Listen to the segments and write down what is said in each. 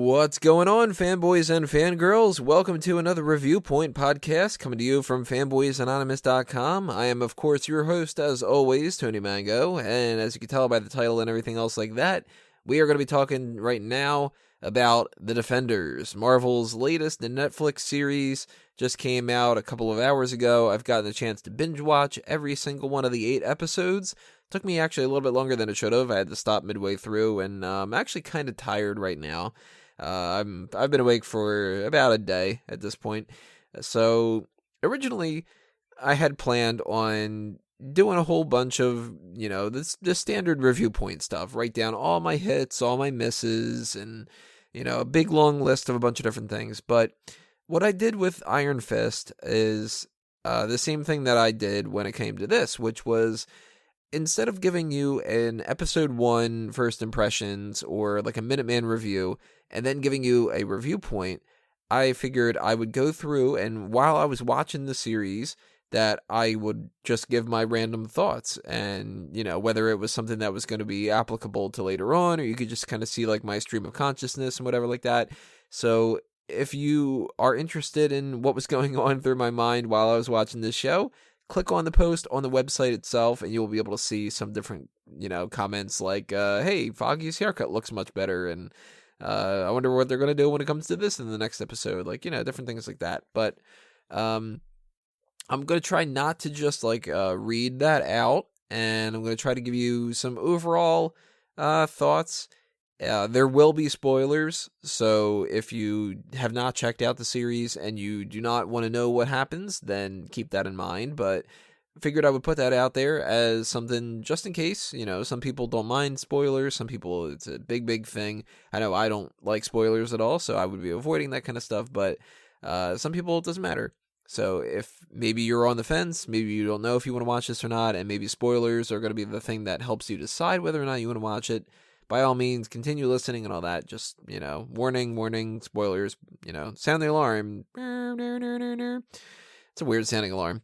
What's going on, fanboys and fangirls? Welcome to another Reviewpoint podcast coming to you from fanboysanonymous.com. I am, of course, your host, as always, Tony Mango, and as you can tell by the title and everything else like that, we are going to be talking right now about The Defenders. Marvel's latest Netflix series just came out a couple of hours ago. I've gotten a chance to binge watch every single one of the 8 episodes. Took me actually a little bit longer than it should have. I had to stop midway through, and I'm actually kind of tired right now. I've been awake for about a day at this point. So originally, I had planned on doing a whole bunch of the standard review point stuff. Write down all my hits, all my misses, and a big long list of a bunch of different things. But what I did with Iron Fist is the same thing that I did when it came to this, which was, instead of giving you an episode 1 first impressions or like a Minuteman review and then giving you a review point, I figured I would go through, and while I was watching the series, that I would just give my random thoughts, and whether it was something that was going to be applicable to later on, or you could just kind of see like my stream of consciousness and whatever like that. So if you are interested in what was going on through my mind while I was watching this show, click on the post on the website itself, and you'll be able to see some different, comments like, hey, Foggy's haircut looks much better, and I wonder what they're going to do when it comes to this in the next episode, like, different things like that. But I'm going to try not to just, read that out, and I'm going to try to give you some overall thoughts. There will be spoilers, so if you have not checked out the series and you do not want to know what happens, then keep that in mind. But I figured I would put that out there as something just in case. Some people don't mind spoilers. Some people, it's a big, big thing. I know I don't like spoilers at all, so I would be avoiding that kind of stuff. But some people, it doesn't matter. So if maybe you're on the fence, maybe you don't know if you want to watch this or not, and maybe spoilers are going to be the thing that helps you decide whether or not you want to watch it, by all means, continue listening and all that. Just, warning, spoilers, sound the alarm. It's a weird sounding alarm.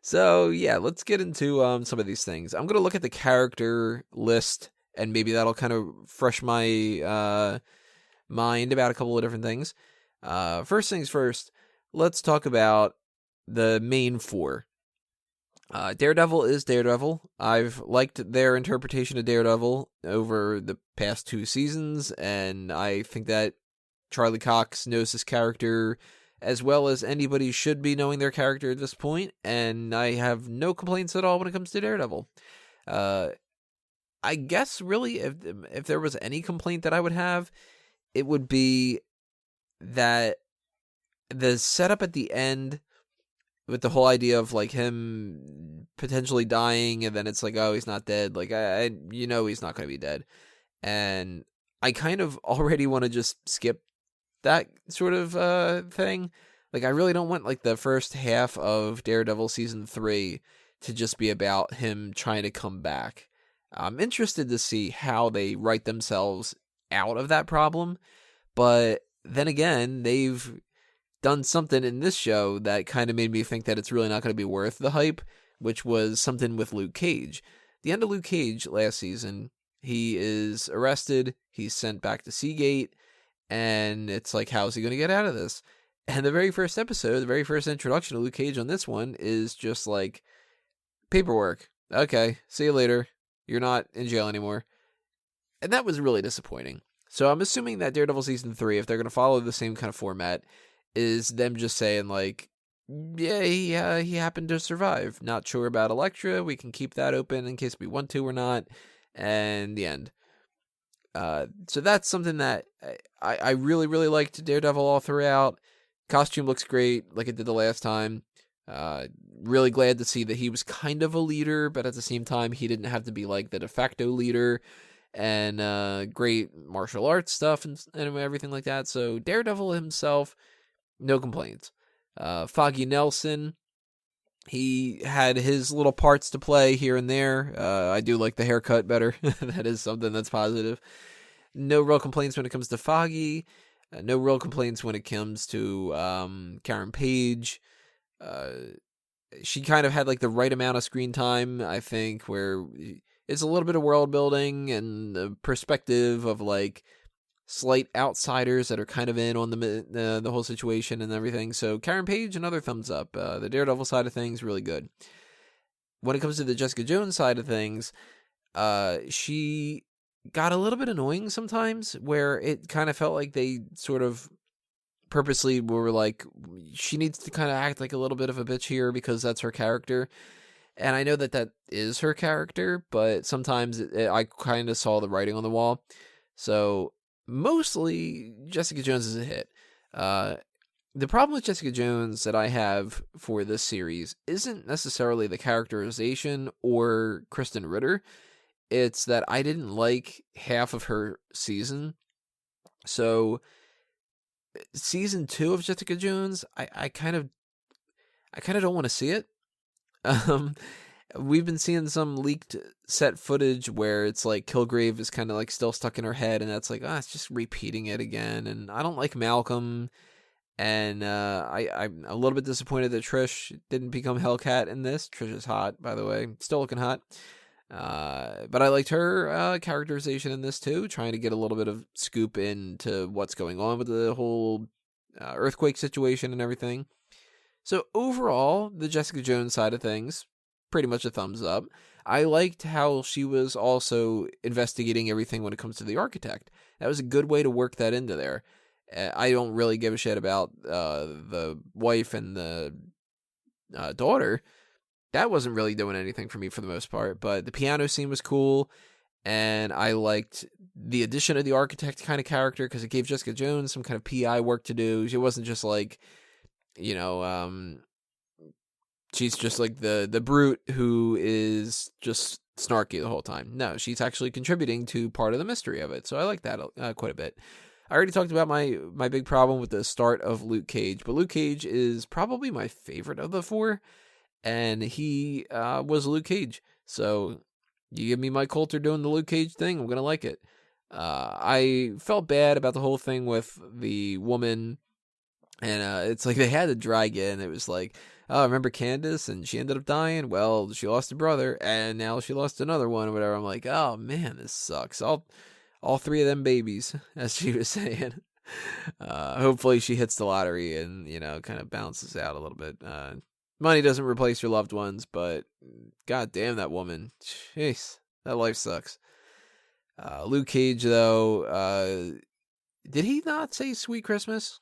So, yeah, let's get into some of these things. I'm going to look at the character list, and maybe that'll kind of fresh my mind about a couple of different things. First things first, let's talk about the main 4. Daredevil is Daredevil. I've liked their interpretation of Daredevil over the past 2 seasons, and I think that Charlie Cox knows his character as well as anybody should be knowing their character at this point, and I have no complaints at all when it comes to Daredevil. I guess, really, if there was any complaint that I would have, it would be that the setup at the end, with the whole idea of like him potentially dying, and then it's like, oh, he's not dead. Like he's not going to be dead, and I kind of already want to just skip that sort of thing. Like, I really don't want like the first half of Daredevil season 3 to just be about him trying to come back. I'm interested to see how they write themselves out of that problem, but then again, they've done something in this show that kind of made me think that it's really not going to be worth the hype, which was something with Luke Cage. The end of Luke Cage last season, he is arrested, he's sent back to Seagate, and it's like, how's he going to get out of this? And the very first episode, the very first introduction of Luke Cage on this one is just like, paperwork. Okay, see you later. You're not in jail anymore. And that was really disappointing. So I'm assuming that Daredevil season 3, if they're going to follow the same kind of format, is them just saying like, yeah, he happened to survive. Not sure about Elektra. We can keep that open in case we want to or not. And the end. So that's something that I really, really liked Daredevil all throughout. Costume looks great, like it did the last time. Really glad to see that he was kind of a leader, but at the same time, he didn't have to be like the de facto leader. And great martial arts stuff and everything like that. So Daredevil himself, no complaints. Foggy Nelson, he had his little parts to play here and there. I do like the haircut better. That is something that's positive. No real complaints when it comes to Foggy. No real complaints when it comes to Karen Page. She kind of had like the right amount of screen time, I think, where it's a little bit of world building and the perspective of like slight outsiders that are kind of in on the whole situation and everything. So Karen Page, another thumbs up. The Daredevil side of things, really good. When it comes to the Jessica Jones side of things, she got a little bit annoying sometimes, where it kind of felt like they sort of purposely were like, she needs to kind of act like a little bit of a bitch here because that's her character. And I know that is her character, but sometimes I kind of saw the writing on the wall. So mostly Jessica Jones is a hit. The problem with Jessica Jones that I have for this series isn't necessarily the characterization or Kristen Ritter. It's that I didn't like half of her season. So season 2 of Jessica Jones, I kind of don't want to see it. We've been seeing some leaked set footage where it's like Kilgrave is kind of like still stuck in her head, and that's like, it's just repeating it again. And I don't like Malcolm, and I'm a little bit disappointed that Trish didn't become Hellcat in this. Trish is hot, by the way, still looking hot. But I liked her characterization in this too, trying to get a little bit of scoop into what's going on with the whole earthquake situation and everything. So overall, the Jessica Jones side of things, pretty much a thumbs up. I liked how she was also investigating everything when it comes to the architect. That was a good way to work that into there. I don't really give a shit about the wife and the daughter. That wasn't really doing anything for me for the most part, but the piano scene was cool, and I liked the addition of the architect kind of character because it gave Jessica Jones some kind of PI work to do. She wasn't just like, she's just like the brute who is just snarky the whole time. No, she's actually contributing to part of the mystery of it, so I like that quite a bit. I already talked about my big problem with the start of Luke Cage, but Luke Cage is probably my favorite of the 4, and he was Luke Cage. So you give me Mike Coulter doing the Luke Cage thing, I'm going to like it. I felt bad about the whole thing with the woman, and it's like they had to drag in. It was like, oh, remember Candace, and she ended up dying? Well, she lost a brother, and now she lost another one or whatever. I'm like, oh, man, this sucks. All 3 of them babies, as she was saying. Hopefully she hits the lottery and, kind of balances out a little bit. Money doesn't replace your loved ones, but god damn that woman. Jeez, that life sucks. Luke Cage, though, did he not say Sweet Christmas?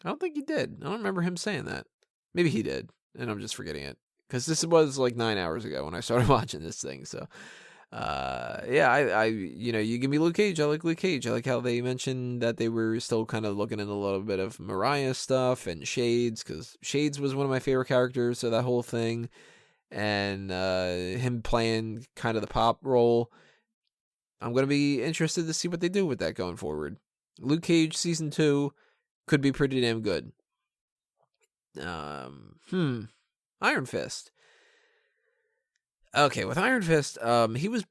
I don't think he did. I don't remember him saying that. Maybe he did, and I'm just forgetting it. Because this was like 9 hours ago when I started watching this thing, so... you give me Luke Cage. I like Luke Cage. I like how they mentioned that they were still kind of looking at a little bit of Mariah stuff and Shades, because Shades was one of my favorite characters, so that whole thing, and him playing kind of the pop role. I'm going to be interested to see what they do with that going forward. Luke Cage season 2 could be pretty damn good. Iron Fist. Okay, with Iron Fist, he was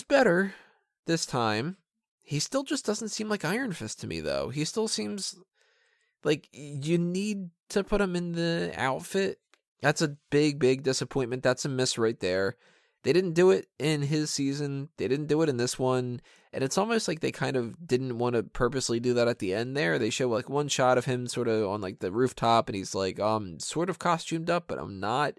better this time. He still just doesn't seem like Iron Fist to me, though. He still seems like you need to put him in the outfit. That's a big, big disappointment. That's a miss right there. They didn't do it in his season. They didn't do it in this one. And it's almost like they kind of didn't want to purposely do that at the end there. They show like one shot of him sort of on like the rooftop, and he's like, sort of costumed up, but I'm not.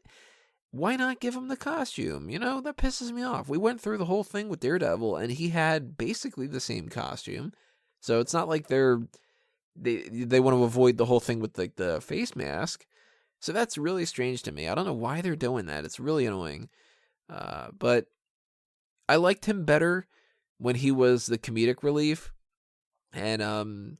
Why not give him the costume? That pisses me off. We went through the whole thing with Daredevil, and he had basically the same costume. So it's not like they want to avoid the whole thing with like the face mask. So that's really strange to me. I don't know why they're doing that. It's really annoying. But I liked him better when he was the comedic relief. And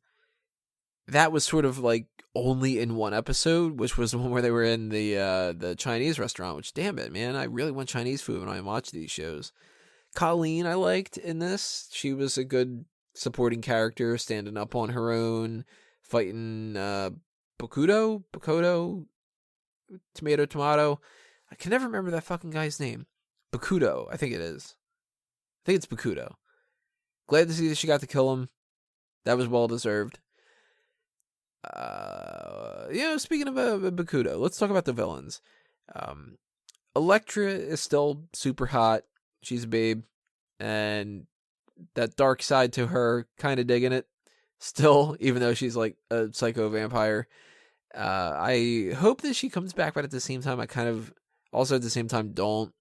that was sort of like only in one episode, which was the one where they were in the Chinese restaurant, which, damn it, man, I really want Chinese food when I watch these shows. Colleen I liked in this. She was a good supporting character, standing up on her own, fighting Bakudo, Tomato. I can never remember that fucking guy's name. Bakudo, I think it is. I think it's Bakudo. Glad to see that she got to kill him. That was well deserved. Speaking of Bakudo, let's talk about the villains. Elektra is still super hot. She's a babe. And that dark side to her. Kind of digging it still, even though she's like a psycho vampire. I hope that she comes back, but at the same time, I kind of also at the same time don't.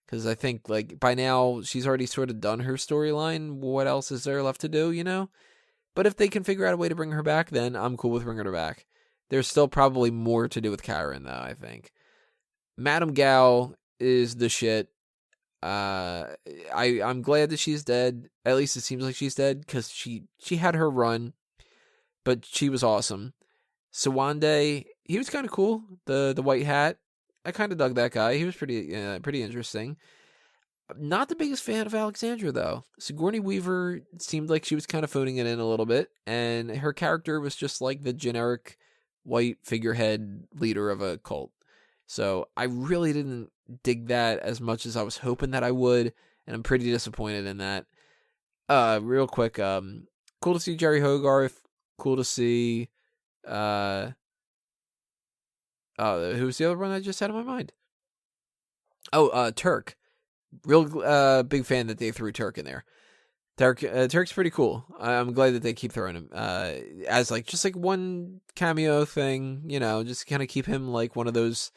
Because I think, like, by now, she's already sort of done her storyline. What else is there left to do, you know? But if they can figure out a way to bring her back, then I'm cool with bringing her back. There's still probably more to do with Karen, though, I think. Madame Gao is the shit. I'm glad that she's dead. At least it seems like she's dead, because she had her run, but she was awesome. Sawande, he was kind of cool. The white hat. I kind of dug that guy. He was pretty interesting. Not the biggest fan of Alexandra, though. Sigourney Weaver seemed like she was kind of phoning it in a little bit, and her character was just like the generic white figurehead leader of a cult. So I really didn't dig that as much as I was hoping that I would, and I'm pretty disappointed in that. Real quick, cool to see Jerry Hogarth. Cool to see... who was the other one I just had in my mind? Turk. Real big fan that they threw Turk in there. Turk's pretty cool. I'm glad that they keep throwing him as like just like one cameo thing, you know, just kind of keep him like one of those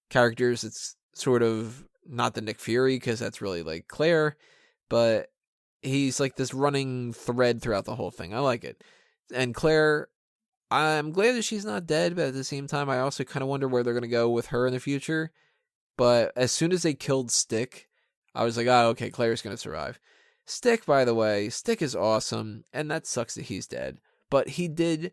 characters. It's sort of not the Nick Fury, because that's really like Claire, but he's like this running thread throughout the whole thing. I like it. And Claire, I'm glad that she's not dead, but at the same time, I also kind of wonder where they're going to go with her in the future. But as soon as they killed Stick, I was like, oh, okay, Claire's going to survive. Stick, by the way, Stick is awesome, and that sucks that he's dead. But he did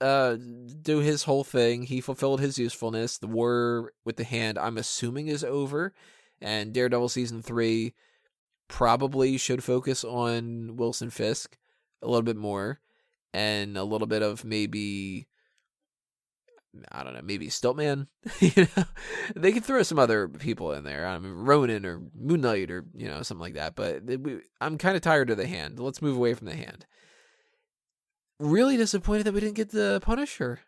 do his whole thing. He fulfilled his usefulness. The war with the hand, I'm assuming, is over. And Daredevil Season 3 probably should focus on Wilson Fisk a little bit more. And a little bit of maybe, I don't know, maybe Stiltman. You know, they could throw some other people in there. I mean, Ronan or Moon Knight or, you know, something like that. But I'm kind of tired of the hand. Let's move away from the hand. Really disappointed that we didn't get the Punisher.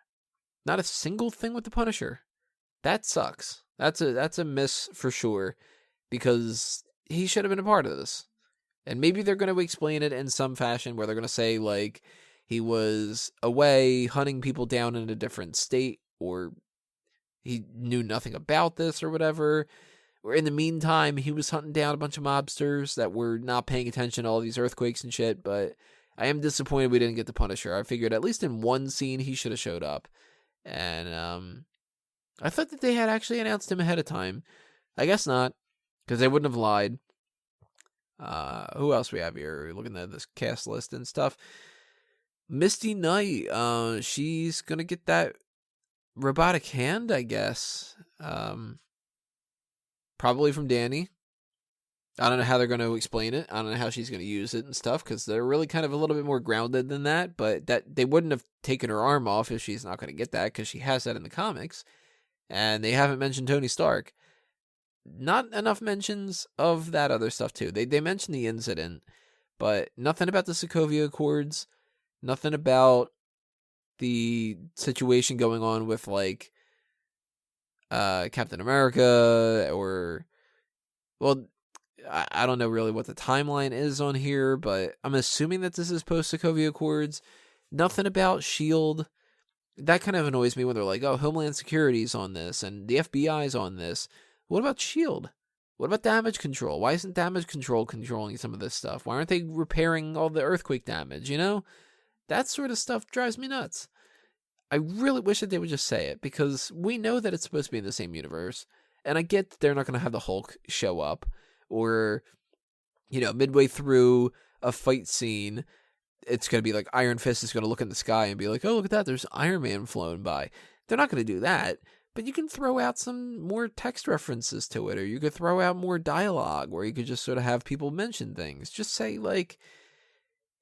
Not a single thing with the Punisher. That sucks. That's a miss for sure, because he should have been a part of this. And maybe they're going to explain it in some fashion where they're going to say, like, he was away hunting people down in a different state, or he knew nothing about this or whatever. Or in the meantime, he was hunting down a bunch of mobsters that were not paying attention to all these earthquakes and shit. But I am disappointed we didn't get the Punisher. I figured at least in one scene he should have showed up. And I thought that they had actually announced him ahead of time. I guess not, because they wouldn't have lied. Who else we have here? Looking at this cast list and stuff. Misty Knight, she's gonna get that robotic hand, I guess. Probably from Danny. I don't know how they're going to explain it. I don't know how she's going to use it and stuff, because they're really kind of a little bit more grounded than that. But that they wouldn't have taken her arm off if she's not going to get that, because she has that in the comics. And they haven't mentioned Tony Stark. Not enough mentions of that other stuff, too. They mentioned the incident, but nothing about the Sokovia Accords. Nothing about the situation going on with, like, Captain America, or, well, I don't know really what the timeline is on here, but I'm assuming that this is post-Sokovia Accords. Nothing about S.H.I.E.L.D. That kind of annoys me when they're like, oh, Homeland Security's on this, and the FBI's on this. What about S.H.I.E.L.D.? What about damage control? Why isn't damage control controlling some of this stuff? Why aren't they repairing all the earthquake damage, you know? That sort of stuff drives me nuts. I really wish that they would just say it, because we know that it's supposed to be in the same universe. And I get that they're not going to have the Hulk show up, or, you know, midway through a fight scene, it's going to be like Iron Fist is going to look in the sky and be like, oh, look at that, there's Iron Man flown by. They're not going to do that, but you can throw out some more text references to it, or you could throw out more dialogue, or you could just sort of have people mention things. Just say, like,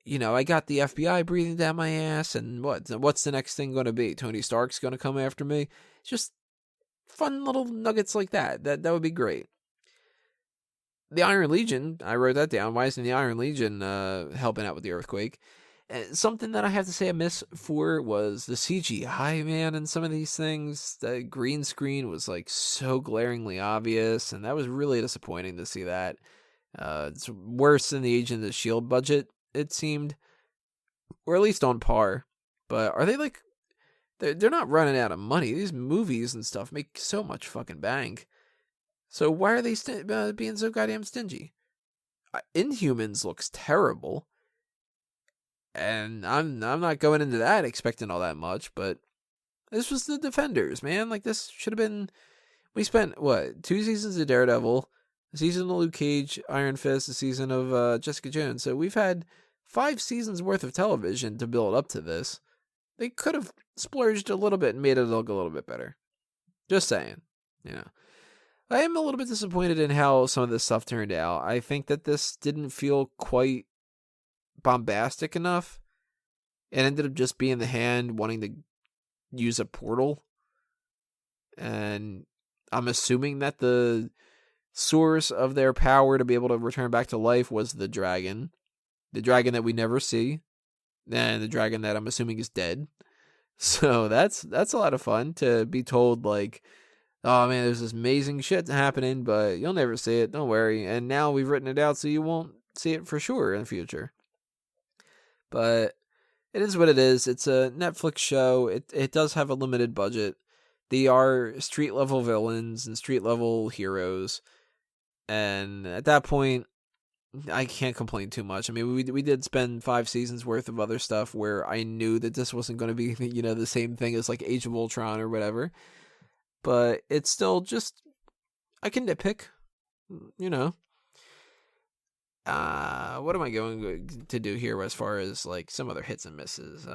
you know, I got the FBI breathing down my ass, and what's the next thing going to be? Tony Stark's going to come after me? Just fun little nuggets like that. That would be great. The Iron Legion, I wrote that down. Why isn't the Iron Legion helping out with the earthquake? Something that I have to say I miss for was the CGI, man, and some of these things. The green screen was, like, so glaringly obvious, and that was really disappointing to see that. It's worse than the Agent of S.H.I.E.L.D. budget, it seemed, or at least on par. But are they like, they're not running out of money. These movies and stuff make so much fucking bank. So why are they being so goddamn stingy? Inhumans looks terrible, and I'm not going into that expecting all that much. But this was the Defenders, man. Like, this should have been. We spent what, 2 seasons of Daredevil, a season of Luke Cage, Iron Fist, a season of Jessica Jones. So we've had 5 seasons worth of television to build up to this. They could have splurged a little bit and made it look a little bit better. Just saying, you know. I am a little bit disappointed in how some of this stuff turned out. I think that this didn't feel quite bombastic enough. It ended up just being the Hand wanting to use a portal. And I'm assuming that the source of their power to be able to return back to life was the dragon. The dragon that we never see. And the dragon that I'm assuming is dead. So that's a lot of fun to be told, like, oh man, there's this amazing shit happening, but you'll never see it, don't worry. And now we've written it out so you won't see it for sure in the future. But it is what it is. It's a Netflix show. It does have a limited budget. They are street level villains and street level heroes. And at that point, I can't complain too much. I mean, we did spend 5 seasons worth of other stuff where I knew that this wasn't going to be, you know, the same thing as like Age of Ultron or whatever. But it's still just, I can nitpick, you know. What am I going to do here as far as like some other hits and misses?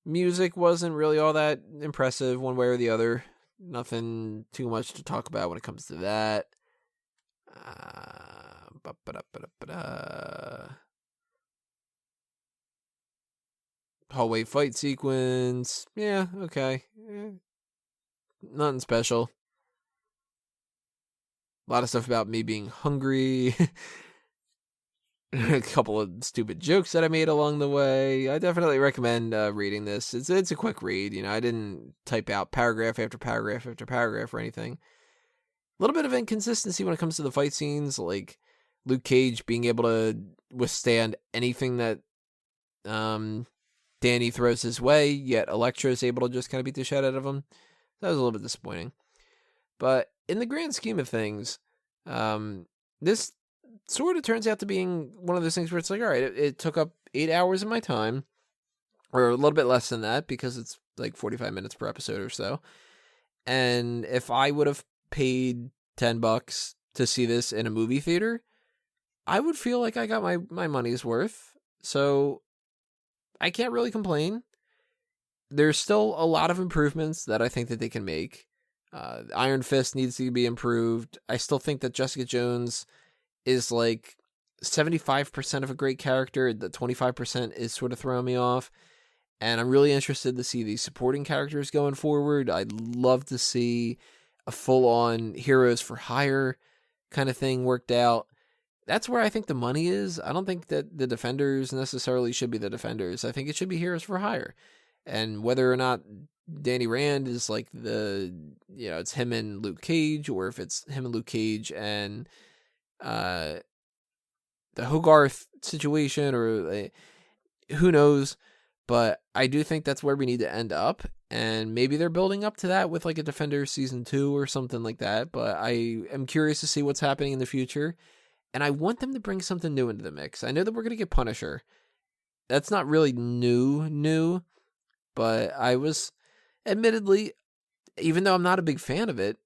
Music wasn't really all that impressive one way or the other. Nothing too much to talk about when it comes to that. Hallway fight sequence. Yeah, okay. Nothing special. A lot of stuff about me being hungry. A couple of stupid jokes that I made along the way. I definitely recommend reading this. It's a quick read. You know, I didn't type out paragraph after paragraph after paragraph or anything. A little bit of inconsistency when it comes to the fight scenes, like Luke Cage being able to withstand anything that Danny throws his way, yet Elektra is able to just kind of beat the shit out of him. That was a little bit disappointing. But in the grand scheme of things, this sort of turns out to being one of those things where it's like, all right, it took up 8 hours of my time, or a little bit less than that because it's like 45 minutes per episode or so. And if I would have paid $10 to see this in a movie theater, I would feel like I got my money's worth. So I can't really complain. There's still a lot of improvements that I think that they can make. Iron Fist needs to be improved. I still think that Jessica Jones is like 75% of a great character. The 25% is sort of throwing me off. And I'm really interested to see these supporting characters going forward. I'd love to see a full-on heroes for hire kind of thing worked out. That's where I think the money is. I don't think that the Defenders necessarily should be the Defenders. I think it should be heroes for hire. And whether or not Danny Rand is like it's him and Luke Cage, or if it's him and Luke Cage and the Hogarth situation, or who knows. But I do think that's where we need to end up. And maybe they're building up to that with like a Defenders season 2 or something like that. But I am curious to see what's happening in the future. And I want them to bring something new into the mix. I know that we're going to get Punisher. That's not really new. But I was, admittedly, even though I'm not a big fan of it,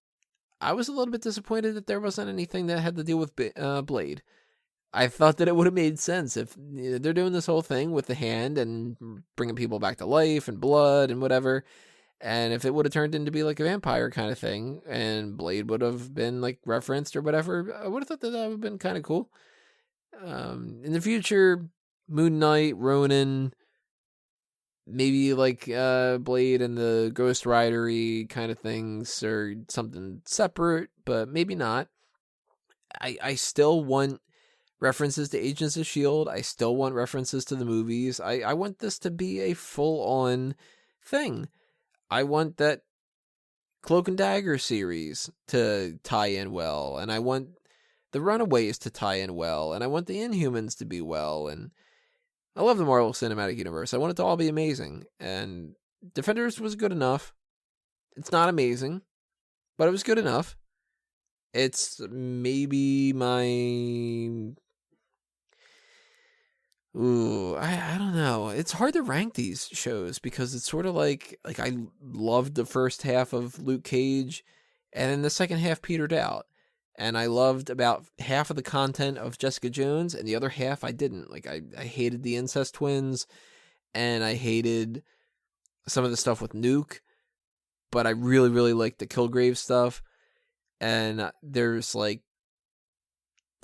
I was a little bit disappointed that there wasn't anything that had to deal with Blade. I thought that it would have made sense if they're doing this whole thing with the Hand and bringing people back to life and blood and whatever. And if it would have turned into be like a vampire kind of thing and Blade would have been like referenced or whatever, I would have thought that would have been kind of cool. In the future, Moon Knight, Ronin, maybe like Blade and the Ghost Rider-y kind of things or something separate, but maybe not. I still want references to Agents of S.H.I.E.L.D. I still want references to the movies. I want this to be a full-on thing. I want that Cloak and Dagger series to tie in well, and I want the Runaways to tie in well, and I want the Inhumans to be well, and I love the Marvel Cinematic Universe. I want it to all be amazing, and Defenders was good enough. It's not amazing, but it was good enough. It's maybe my... I don't know. It's hard to rank these shows because it's sort of like I loved the first half of Luke Cage, and then the second half petered out. And I loved about half of the content of Jessica Jones, and the other half I didn't. Like, I hated the incest twins, and I hated some of the stuff with Nuke, but I really, really liked the Kilgrave stuff. And there's, like,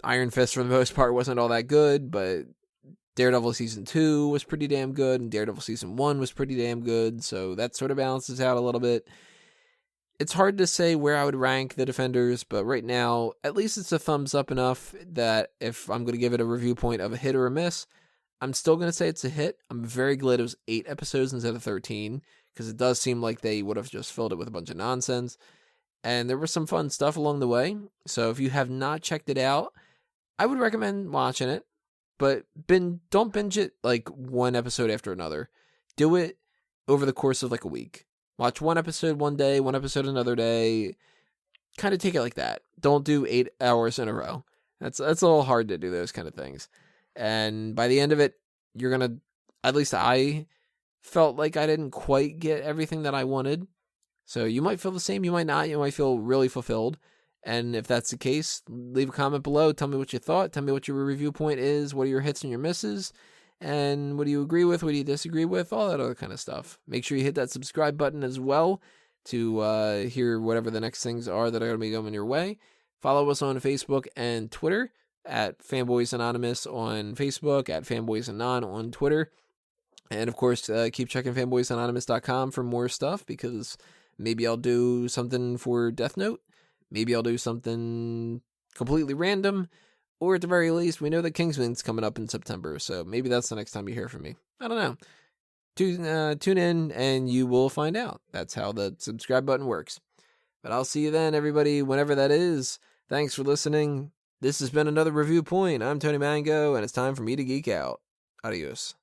Iron Fist for the most part wasn't all that good, but Daredevil Season 2 was pretty damn good, and Daredevil Season 1 was pretty damn good, so that sort of balances out a little bit. It's hard to say where I would rank the Defenders, but right now, at least it's a thumbs up enough that if I'm going to give it a review point of a hit or a miss, I'm still going to say it's a hit. I'm very glad it was 8 episodes instead of 13, because it does seem like they would have just filled it with a bunch of nonsense. And there was some fun stuff along the way, so if you have not checked it out, I would recommend watching it, but don't binge it like one episode after another. Do it over the course of like a week. Watch one episode one day, one episode another day. Kind of take it like that. Don't do 8 hours in a row. That's a little hard to do those kind of things. And by the end of it, you're going to, at least I felt like I didn't quite get everything that I wanted. So you might feel the same, you might not. You might feel really fulfilled. And if that's the case, leave a comment below. Tell me what you thought. Tell me what your review point is. What are your hits and your misses? And what do you agree with? What do you disagree with? All that other kind of stuff. Make sure you hit that subscribe button as well to hear whatever the next things are that are going to be coming your way. Follow us on Facebook and Twitter at Fanboys Anonymous on Facebook, at Fanboys Anon on Twitter. And of course, keep checking fanboysanonymous.com for more stuff, because maybe I'll do something for Death Note. Maybe I'll do something completely random. Or at the very least, we know that Kingsman's coming up in September, so maybe that's the next time you hear from me. I don't know. Tune in and you will find out. That's how the subscribe button works. But I'll see you then, everybody, whenever that is. Thanks for listening. This has been another Review Point. I'm Tony Mango, and it's time for me to geek out. Adios.